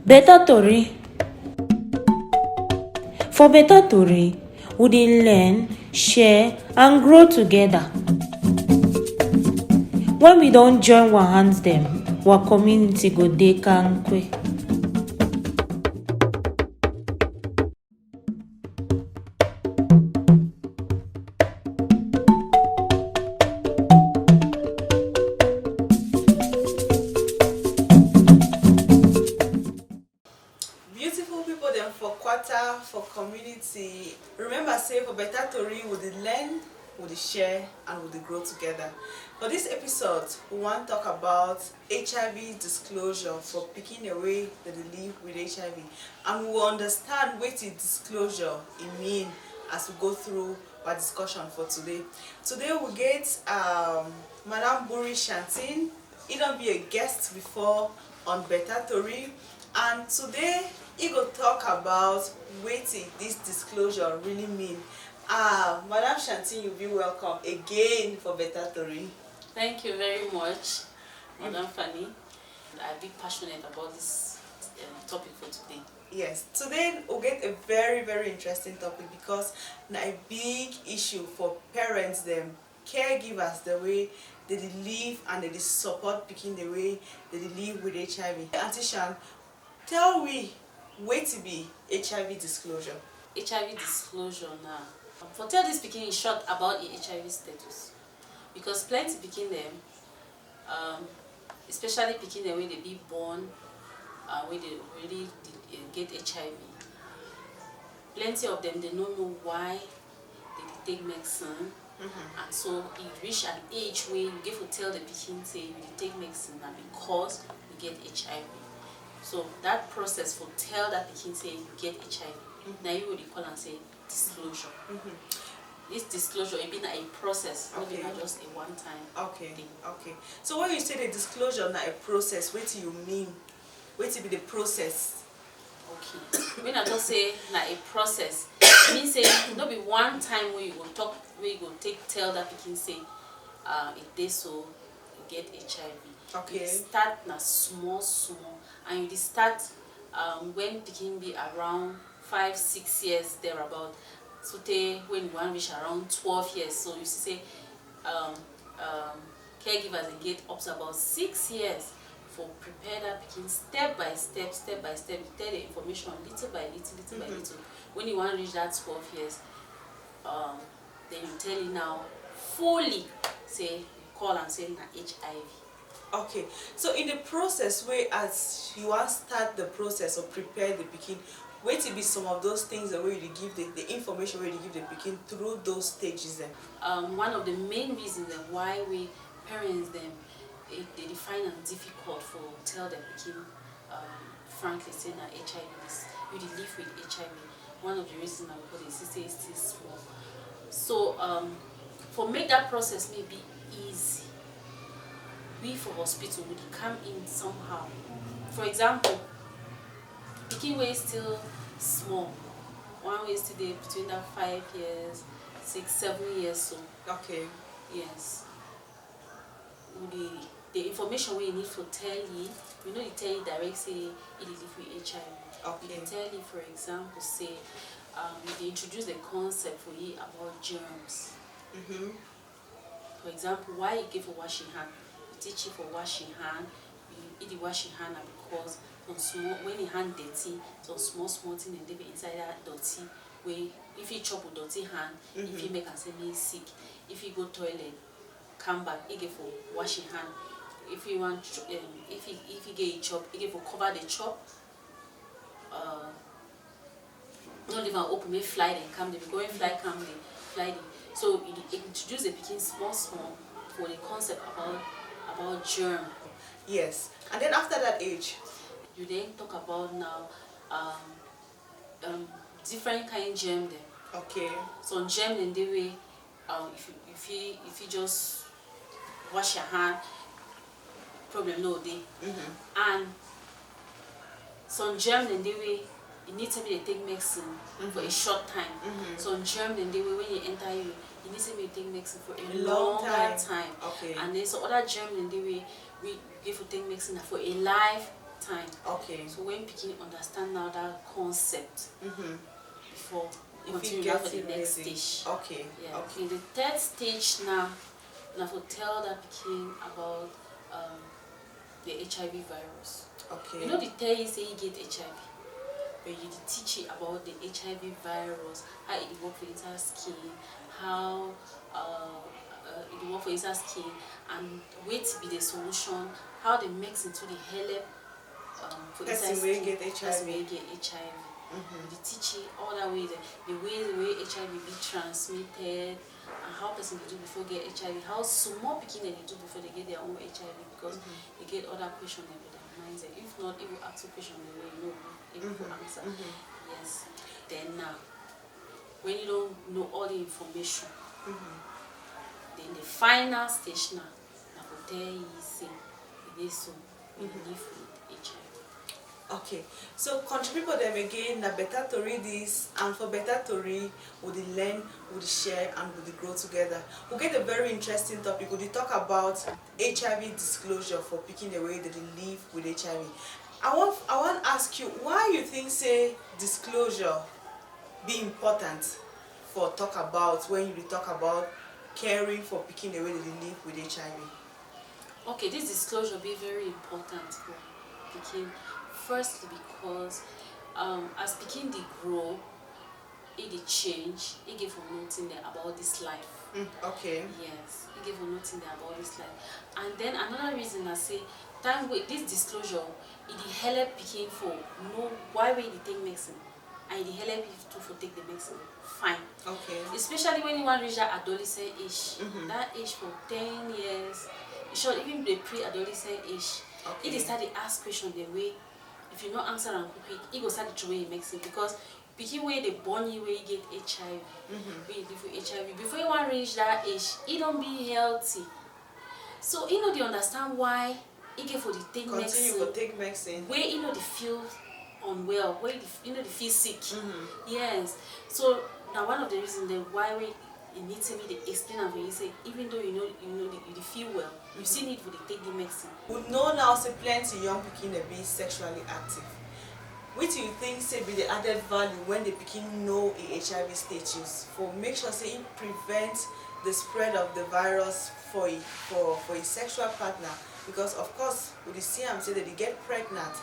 Beta Torri. For Beta Torri, we dey learn, share and grow together. When we don join our hands dem, our community go dey kampe. Beautiful people dem for quarter, for community. Remember say for Beta Torri we dey learn, we dey share and we dey grow together. For this episode, we wan talk about HIV disclosure for pikin wey dey live with HIV, and we will understand wetin disclosure mean as we go through our discussion for today. Today we get Madam Buri Shantin. He don be a guest before on Beta Torri, and today he go talk about wetin this disclosure really mean. Madam Shantin, you be welcome again for Beta Torri. Thank you very much, Madam Fanny. I'm big passionate about this topic for today. Yes, today we'll get a very interesting topic because na a big issue for parents them, caregivers, the way they live and they support pikin the way they live with HIV. Auntie Shan, tell we wetin be HIV disclosure. HIV disclosure now. For tell this pikin in short about the HIV status, because plenty pikin them, especially pikin them when they be born, when they already get HIV. Plenty of them they don't know why they take medicine. And so it reach an age where you give to tell the pikin say you take medicine and because you get HIV. So that process for tell that pikin say you get HIV, now you would call and say disclosure. This disclosure it been a process, not just a one time thing. Okay. So when you say the disclosure na a process, what do you mean? What be the process? Okay. When I just say na a process, it means say not be one time where you go talk, where you go tell that pikin say it dey so you get HIV. Okay. You start na small, and you start when pikin be around 5-6 years thereabout. So when you want reach around 12 years, so you see say caregivers they get up to about 6 years for prepare that pikin step by step, you tell the information little by little. When you want to reach that 12 years, then you tell it now fully, say you call and say na HIV. Okay, so in the process where as you want start the process of prepare the pikin, wait to be some of those things that where you give the information where you give the pikin through those stages then? One of the main reasons that why we parents them they define it difficult for tell the pikin frankly say na HIV is you live with HIV. One of the reasons because they say it's still small. So for make that process may be easy, we for hospital would come in somehow. For example, pikin way still small, one way still there between that 5 years, 6-7 years so. Okay. Yes. The information we need to tell you, we know you tell you direct say it live with HIV. Okay. We can tell you for example say they introduce the concept for you about germs. For example, why you give a washing hand? You teach you for washing hand. You eat the washing hand because when your hand dirty, some small thing they live inside that dirty. Where if you chop with dirty hand, if you make and say me sick. If you go toilet, come back, you give for washing hand. If you want, if you get a chop, you give for cover the chop. Don't leave an open, may fly then come. They be going fly come they fly them. So it introduce the pikin small for the concept about germ. Yes, and then after that age, you then talk about now different kind of germ then. okay. So germ in the way if you just wash your hand, problem no day. And some germ in the way you need to be take medicine for a short time. Some germ in the way when you enter you need to be take medicine for a longer time. Okay. And then so other germ in the way we give you take medicine for a lifetime. time. Okay. So when pikin understand now that concept before If continue you now get for the it next ready. stage. Okay. Yeah. Okay. In the third stage now for tell that pikin about the HIV virus. Okay. You know the tell you say you get HIV, but you dey teach you about the HIV virus, how it dey work for inside skin, how it dey work for inside skin, and wetin be the solution, how they mix into the help for inside Person wey skin. get HIV. Person wey get HIV. They teach you all that way, the way HIV be transmitted, and how person dey do before get HIV, how small pikin dem dey do before they get their own HIV, because they get other question dem with their mindset. If not, it will ask you question the way you know able to answer. Yes. Then now, when you don't know all the information, then the final stage now go tell you say it is so you live with HIV. Okay, so country people them again na Beta Torri this, and for Beta Torri we dey learn, we dey share, and we dey grow together. We get a very interesting topic. We dey talk about HIV disclosure for picking the way that they live with HIV. I want ask you why you think say disclosure be important for talk about when you dey talk about caring for picking the way that they live with HIV. Okay, this disclosure be very important for pikin. Firstly, because as pikin dey grow, it dey change. It give for nothing there about this life. Okay. Yes, it give for nothing there about this life. And then another reason I say, time with this disclosure, it dey help pikin for know why we dey take medicine, and it dey help you to for take the medicine fine. Okay. Especially when you want reach that adolescent age, that age for 10 years, sure even the pre-adolescent age, Okay. it dey start to ask question the way. If you not answer am quick, it go start to throw away medicine, because pikin wey dey born you wey get HIV, wey live with HIV, before you want reach that age, it don't be healthy. So you know they understand why it get for the take Continue medicine. for take medicine. Where you know they feel unwell, where you know they feel sick. Yes. So now one of the reasons then why we it needs to be the explain and you say even though you feel well, you still need for the take the medicine. We know now say plenty young pikin dey be sexually active. Which you think say be the added value when the pikin know a HIV status for make sure say it prevent the spread of the virus for a sexual partner, because of course we dey see am say that they get pregnant.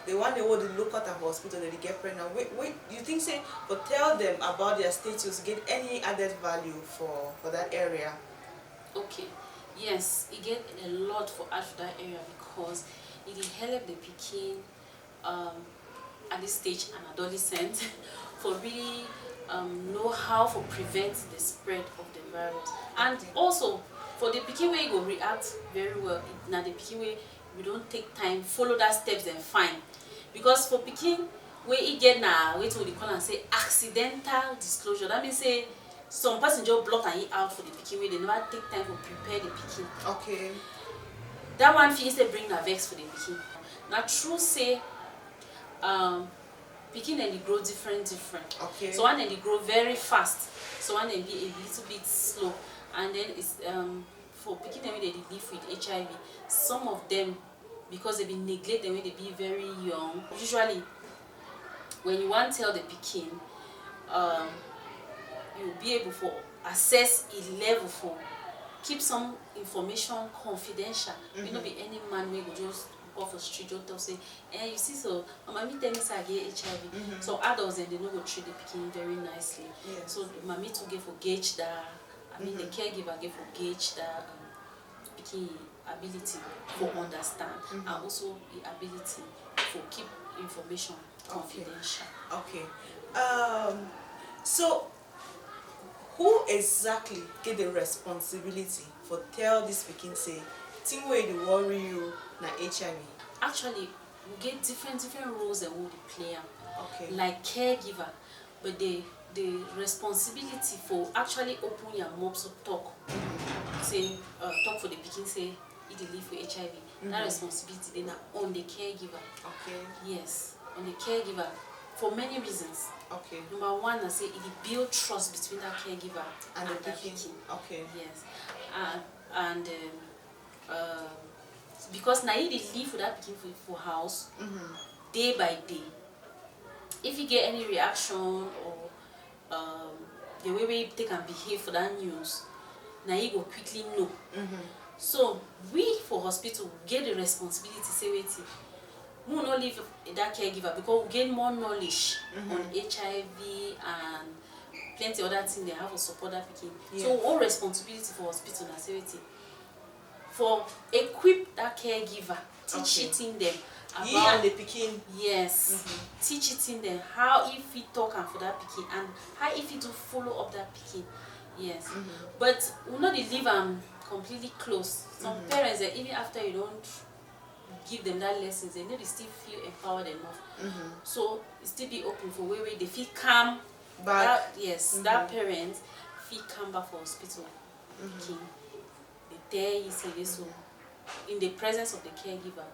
The one they want to look at for hospital that they get pregnant. Wait, you think say but tell them about their status get any added value for that area? Okay. Yes, it get a lot for add for that area, because it will help the pikin at this stage an adolescent for really know how to prevent the spread of the virus, and also for the pikin wey go react very well. Now the pikin wey we don't take time follow that steps and fine, because for pikin wey it get na wetin we dey call am say accidental disclosure. That means say some person just block and out for the pikin wey they never take time to prepare the pikin. Okay. That one fit say bring na vex for the pikin. Now true say pikin dem dey grow different. Okay. So one dem dey grow very fast, so one dem be a little bit slow, and then it's for pikin dem wey dey live with HIV, some of them, because they be neglect them when they be very young. Usually when you want tell the pikin, you'll be able for assess a level for keep some information confidential. You know be any man wey go just off the street just tell say, you see so mommy tell me say I get HIV. So adults then they no go treat the pikin very nicely. Yes. So the mommy to get for gauge that, I mean the caregiver get for gauge that pikin ability for understand, and also the ability for keep information confidential. Okay. So who exactly get the responsibility for tell this pikin say thing wey dey worry you na HIV? Actually, we get different roles and we play am. Okay. Like caregiver, but the responsibility for actually open your mouth to talk, say talk for the pikin say he dey live with HIV. That responsibility then on the caregiver. Okay. Yes, on the caregiver for many reasons. Okay. Number one, I say it build trust between that caregiver And the that pikin. Okay. Yes, and because now you dey live with that pikin for house day by day. If you get any reaction or the way we take and behave for that news, now you go quickly know. So we for hospital get the responsibility say waiting. We will not leave that caregiver because we gain more knowledge on HIV and plenty other things they have to support that pikin. Yes. So all responsibility for hospital na say waiting. For equip that caregiver, teaching them about you and the pikin. yes, teaching them how if we talk and for that pikin and how if we do follow up that pikin. Yes, but we not dey leave them completely close. Some parents, even after you don't give them that lessons, they know they still feel empowered enough. So it still be open for where they feel calm back. That parent feel calm back for hospital. Pikin, they tell you say this so in the presence of the caregiver.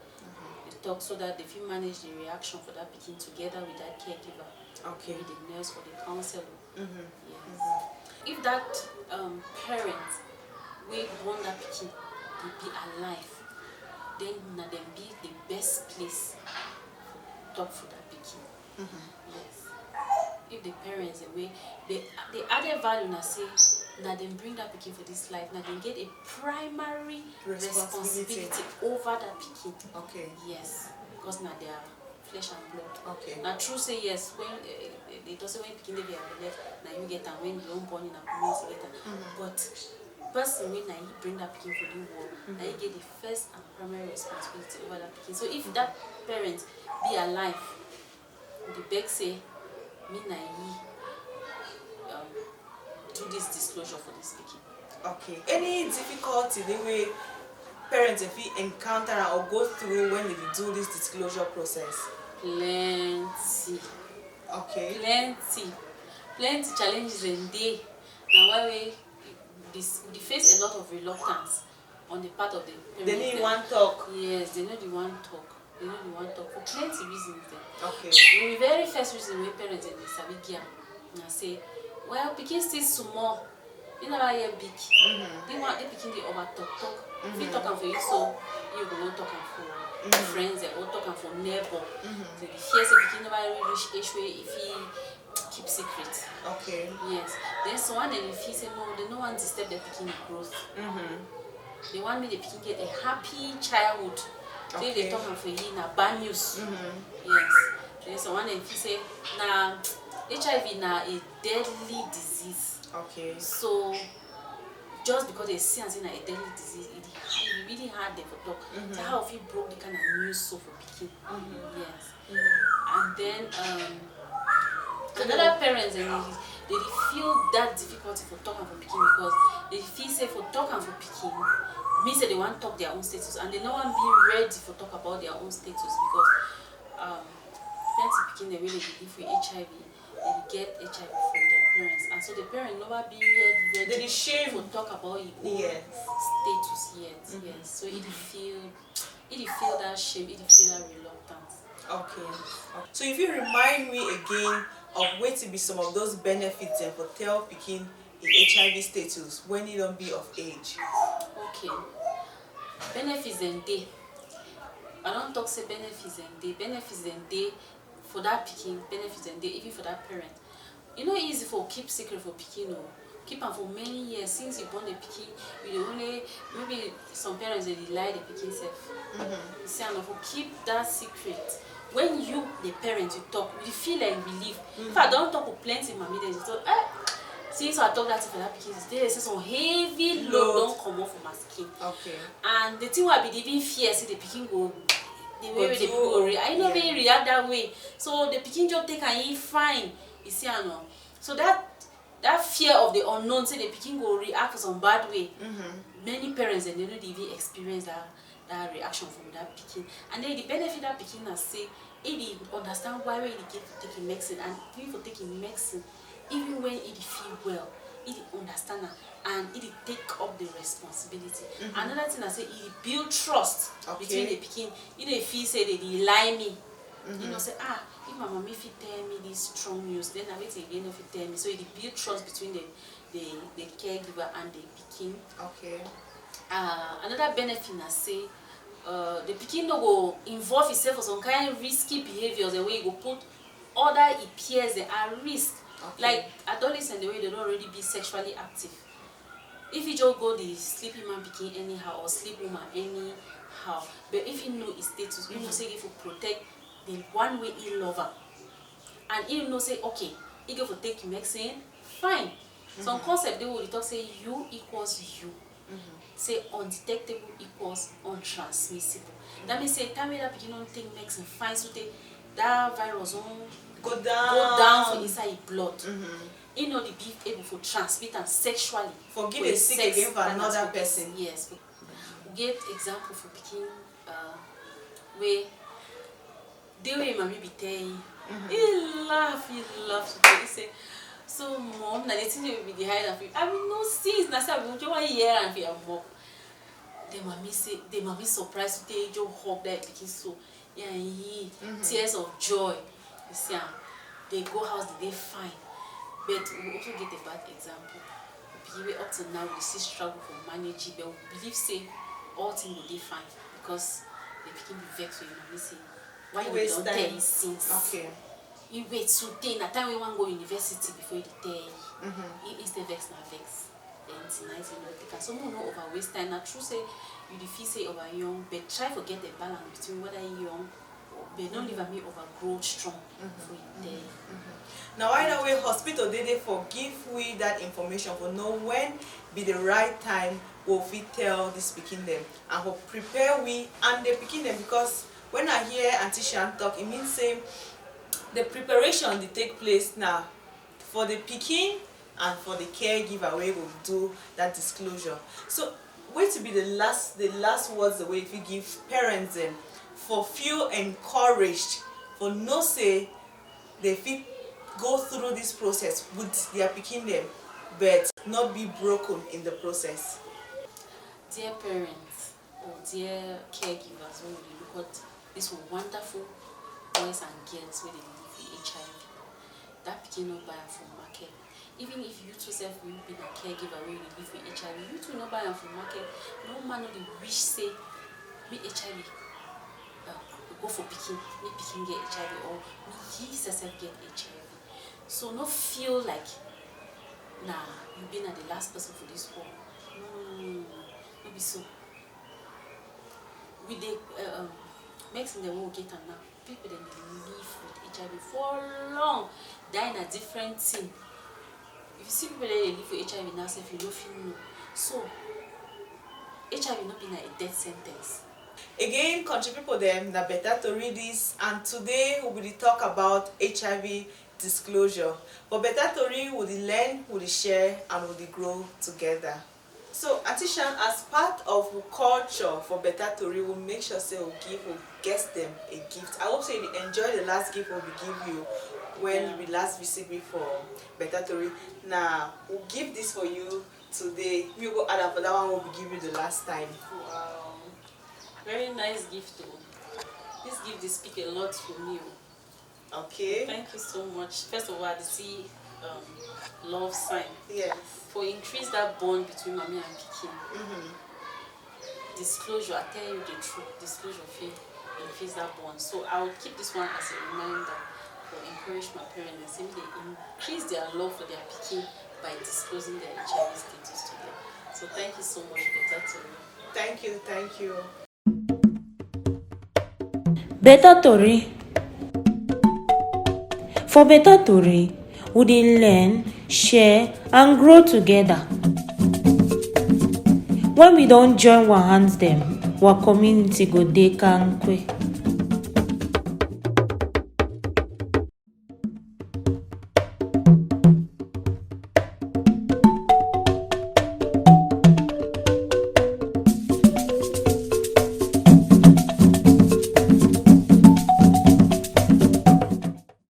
They talk so that they feel manage the reaction for that pikin together with that caregiver. Okay. With the nurse or the counselor. Yes. If that parent we born that pikin to be alive, then na them be the best place to talk for that pikin. Yes. If the parents away, the added value na say na them bring that pikin for this life, na them get a primary responsibility over that pikin. Okay. Yes, because na their flesh and blood. Okay. Now true say yes when they don't say when pikin dey left, now you get and when you don't born in a community get but person when you bring that pikin for the world, now you get the first and primary responsibility over that pikin. So if that parent be alive, the beg say me na do this disclosure for this pikin. Okay. Any difficulty the way parents if we encounter or go through when they do this disclosure process? Plenty. Okay. Plenty challenges in day. Now why we face a lot of reluctance on the part of the parents. They need one talk. Yes, they know the one talk. They know the one talk for plenty reasons then. Okay. The very first reason we parents in the sabi give na say, well, pikin still small. You never hear big. They want the pikin dey over talk. If you talk am for you, so you go not talk am for friends or talk am for neighbor. So the fear say pikin never really reach age where if he keep secret. Okay. Yes. Then someone then if he say no, they no want to disturb the pikin growth. They want me the pikin get a happy childhood. So if they talk am for you na bad news. Yes. Then someone then if he say na HIV na a deadly disease. Okay. So just because they see and say na a deadly disease, it really hard them for talk. So how if you broke the kind of news so for pikin. Yes. And then another parents and they feel that difficulty for talking for pikin because they feel say for talking for pikin means that they want to talk their own status and they no want be ready for talk about their own status because plenty pikin they really live with HIV. They get HIV from their parents, and so the parents never be ready They shame to talk about your own status yet. Yes, so it feel that shame, it feel that reluctance. Okay. So if you remind me again of where to be some of those benefits and for tell pikin in HIV status when you don't be of age. Okay. Benefits and day. I don't talk say benefits and day. Benefits and day for that pikin, benefits and day even for that parent. You know easy for keep secret for pikin or keep am for many years since you born the pikin. You only maybe some parents they lie the pikin self. You see, and for keep that secret. When you the parent you talk, you feel like relief. If I don't talk with plenty mommy, then you talk, since I talk that for that pikin, they say some heavy load don't come off from my skin. Okay. And the thing why I be even fear say the pikin go the way the pikin go react. I know really react that way. So the pikin just take and he fine. You see, I know. So that fear of the unknown, say the pikin go react for some bad way. Many parents and they don't even experience that reaction from that pikin. And then the benefit that pikin has say, it understand why we get to taking medicine and even for taking medicine, even when it feel well, it understand her and it take up the responsibility. Another thing I say, it build trust between the pikin. They feel say they lie me. You know, say if my mommy fit tell me this strong news, then I wait again if it tell me. So it build trust between the caregiver and the pikin. Okay. Another benefit I say, the pikin no go involve himself for some kind of risky behaviors, the way he go put other peers dem at risk. Okay. Like adolescent, the way they don't already be sexually active. If you just go the sleepy man pikin anyhow or sleep woman anyhow, but if you know his status, you know say if you protect the one way he love her, and you know say okay, he go for take medicine, fine. Some concept they will talk say you equals you. Say undetectable equals untransmissible. That means say time that pikin don't take medicine, fine, so that virus won't Go down for inside your blood. You know the be able to transmit and sexually. For give a sick again for another person. Yes. We get example for pikin where the way mommy be telling, he laugh to tell. He say, so mom, now the thing will be the hide and feel. I mean no since na say I will just 1 year and feel mom. The mommy surprised they just hug that pikin so yeah he tears of joy. You see, they go house, they fine. But we also get a bad example. People up to now we see struggle for managing, but we believe say all things will be fine because they begin be vexed with you. Say, why you don't tell you since? Okay. You wait so then at time we want to go university before you tell you. Instead vex na vex. Then tonight you know take some more no over waste time. Now true say you the feel say over young, but try to get the balance between whether you young. But don't leave me overgrow strong for you there. Now either way, hospital they forgive we that information for know when be the right time we'll fit tell this speaking them and will prepare we and they picking them because when I hear Auntie Shan talk, it means say the preparation they take place now for the picking and for the caregiver we will do that disclosure. So wait to be the last words the way if you give parents them for feel encouraged for no say they fit go through this process with their picking them but not be broken in the process. Dear parents or dear caregivers, when we look at these wonderful boys and girls when they live with HIV, that picking not buy from market. Even if you too self will be a caregiver when you live with HIV, you too not buy from market. No man no the wish say me HIV. Go for picking, me picking get HIV or me he yourself get HIV. So not feel like nah you've been the last person for this world. No, maybe so. With the medicine they will get and now people then live with HIV for long, die in a different thing. If you see people that live with HIV now, if you don't feel no. So HIV not been a death sentence. Again, country people them na Beta Torri this and today we will talk about HIV disclosure. But Beta Torri will learn, will share and will grow together. So Auntie Shan, as part of the culture for Beta Torri, we'll make sure say we'll guest them a gift. I hope say you enjoy the last gift we'll give you when we last visit me for Beta Torri. Now we'll give this for you today. We go add up for that one we'll give you the last time. Wow. Very nice gift though. This gift they speak a lot for me. Okay. Thank you so much. First of all, I see love sign. Yes. For increase that bond between mommy and pikin. Disclosure, I tell you the truth. Disclosure feel increase that bond. So I will keep this one as a reminder for encourage my parents and simply increase their love for their pikin by disclosing their HIV status to them. So thank you so much, Beta Torri. Thank you, thank you. Beta Torri. For Beta Torri, we dey learn, share and grow together. When we don't join our hands them, our community go dey kampe.